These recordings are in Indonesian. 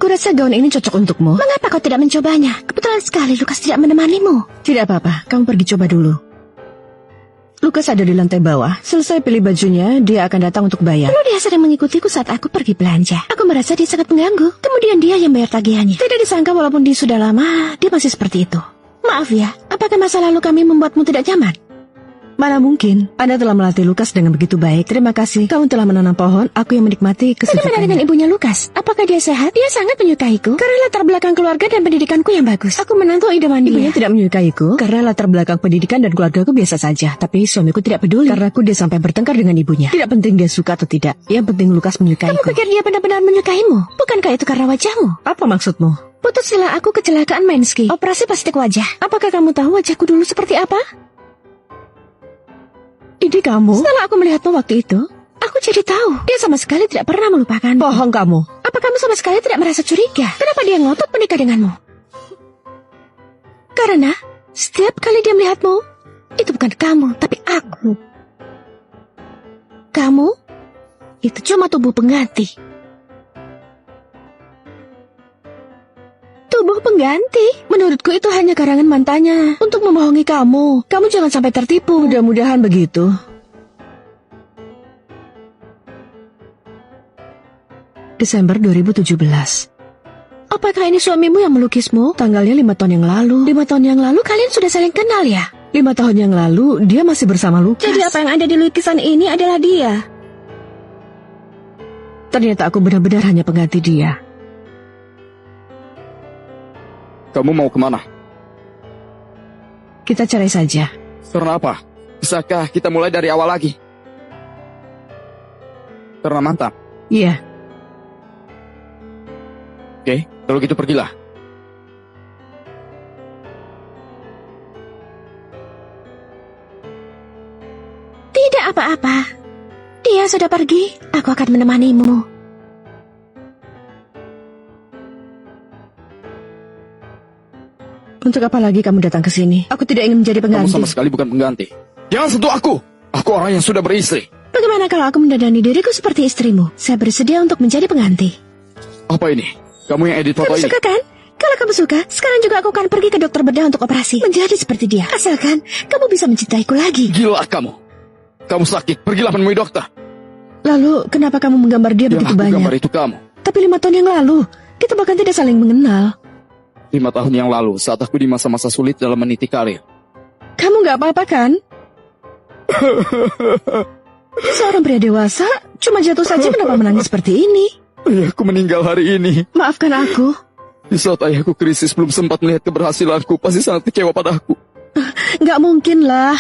Aku rasa gaun ini cocok untukmu. Mengapa kau tidak mencobanya? Kebetulan sekali Lukas tidak menemanimu. Tidak apa-apa, kamu pergi coba dulu. Lukas ada di lantai bawah. Selesai pilih bajunya, dia akan datang untuk bayar. Lalu dia sering mengikutiku saat aku pergi belanja. Aku merasa dia sangat mengganggu. Kemudian dia yang bayar tagihannya. Tidak disangka walaupun dia sudah lama, dia masih seperti itu. Maaf ya, apakah masa lalu kami membuatmu tidak nyaman? Mana mungkin, Anda telah melatih Lukas dengan begitu baik. Terima kasih, kamu telah menanam pohon, aku yang menikmati kesejukannya. Bagaimana dengan ibunya Lukas? Apakah dia sehat? Dia sangat menyukaiku. Karena latar belakang keluarga dan pendidikanku yang bagus. Aku menantu idaman dia. Ibunya tidak menyukaiku, karena latar belakang pendidikan dan keluargaku biasa saja. Tapi suamiku tidak peduli, karena aku dia sampai bertengkar dengan ibunya. Tidak penting dia suka atau tidak, yang penting Lukas menyukaiku. Kamu pikir dia benar-benar menyukaimu? Bukankah itu karena wajahmu? Apa maksudmu? Putus setelah aku kecelakaan main ski, operasi plastik wajah. Apakah kamu tahu wajahku dulu seperti apa? Ini kamu? Setelah aku melihatmu waktu itu, aku jadi tahu dia sama sekali tidak pernah melupakan. Bohong kamu. Apa kamu sama sekali tidak merasa curiga? Kenapa dia ngotot menikah denganmu? Karena setiap kali dia melihatmu, itu bukan kamu, tapi aku. Kamu, itu cuma tubuh pengganti. Tubuh pengganti? Menurutku itu hanya karangan mantannya untuk membohongi kamu. Kamu jangan sampai tertipu. Mudah-mudahan begitu. Desember 2017. Apakah ini suamimu yang melukismu? Tanggalnya 5 tahun yang lalu. 5 tahun yang lalu kalian sudah saling kenal ya? 5 tahun yang lalu dia masih bersama Lukas. Jadi apa yang ada di lukisan ini adalah dia? Ternyata aku benar-benar hanya pengganti dia. Kamu mau kemana? Kita cerai saja. Karena apa? Bisakah kita mulai dari awal lagi? Karena mantan? Iya. Oke, kalau gitu pergilah. Tidak apa-apa. Dia sudah pergi. Aku akan menemanimu. Untuk apa lagi kamu datang ke sini? Aku tidak ingin menjadi pengganti. Kamu sama sekali bukan pengganti. Jangan sentuh aku. Aku orang yang sudah beristri. Bagaimana kalau aku mendandani diriku seperti istrimu? Saya bersedia untuk menjadi pengganti. Apa ini? Kamu yang edit foto Kamu ini? suka kan? Kalau kamu suka, sekarang juga aku akan pergi ke dokter bedah untuk operasi. Menjadi seperti dia. Asalkan kamu bisa mencintaiku lagi. Gila kamu. Kamu sakit. Pergilah menemui dokter. Lalu, kenapa kamu menggambar dia Yang begitu aku banyak? gambar itu kamu. Tapi 5 tahun yang lalu, kita bahkan tidak saling mengenal. 5 tahun yang lalu, saat aku di masa-masa sulit dalam meniti karir. Kamu gak apa-apa kan? Seorang pria dewasa, cuma jatuh saja kenapa menangis seperti ini? Ayahku meninggal hari ini. Maafkan aku. Di saat ayahku krisis belum sempat melihat keberhasilanku, pasti sangat kecewa padaku. Gak mungkin lah.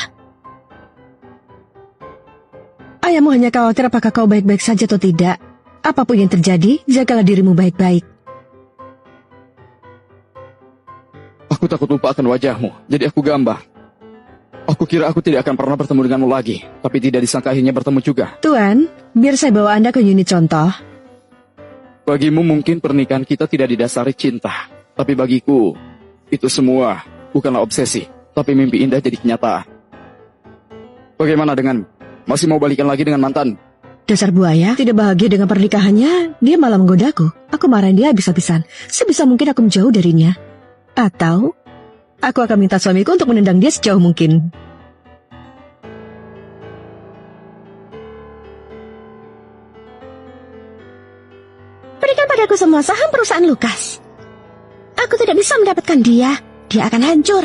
Ayahmu hanya khawatir apakah kau baik-baik saja atau tidak. Apapun yang terjadi, jagalah dirimu baik-baik. Aku takut lupa akan wajahmu, jadi aku gambar. Aku kira aku tidak akan pernah bertemu denganmu lagi, tapi tidak disangka akhirnya bertemu juga. Tuan, biar saya bawa Anda ke unit contoh. Bagimu mungkin pernikahan kita tidak didasari cinta, tapi bagiku, itu semua bukanlah obsesi, tapi mimpi indah jadi kenyataan. Bagaimana dengan masih mau balikan lagi dengan mantan? Dasar buaya, tidak bahagia dengan pernikahannya, dia malah menggodaku. Aku marahin dia habis-habisan. Sebisa mungkin aku menjauh darinya. Atau, aku akan minta suamiku untuk menendang dia sejauh mungkin. Berikan padaku semua saham perusahaan Lukas. Aku tidak bisa mendapatkan dia. Dia akan hancur.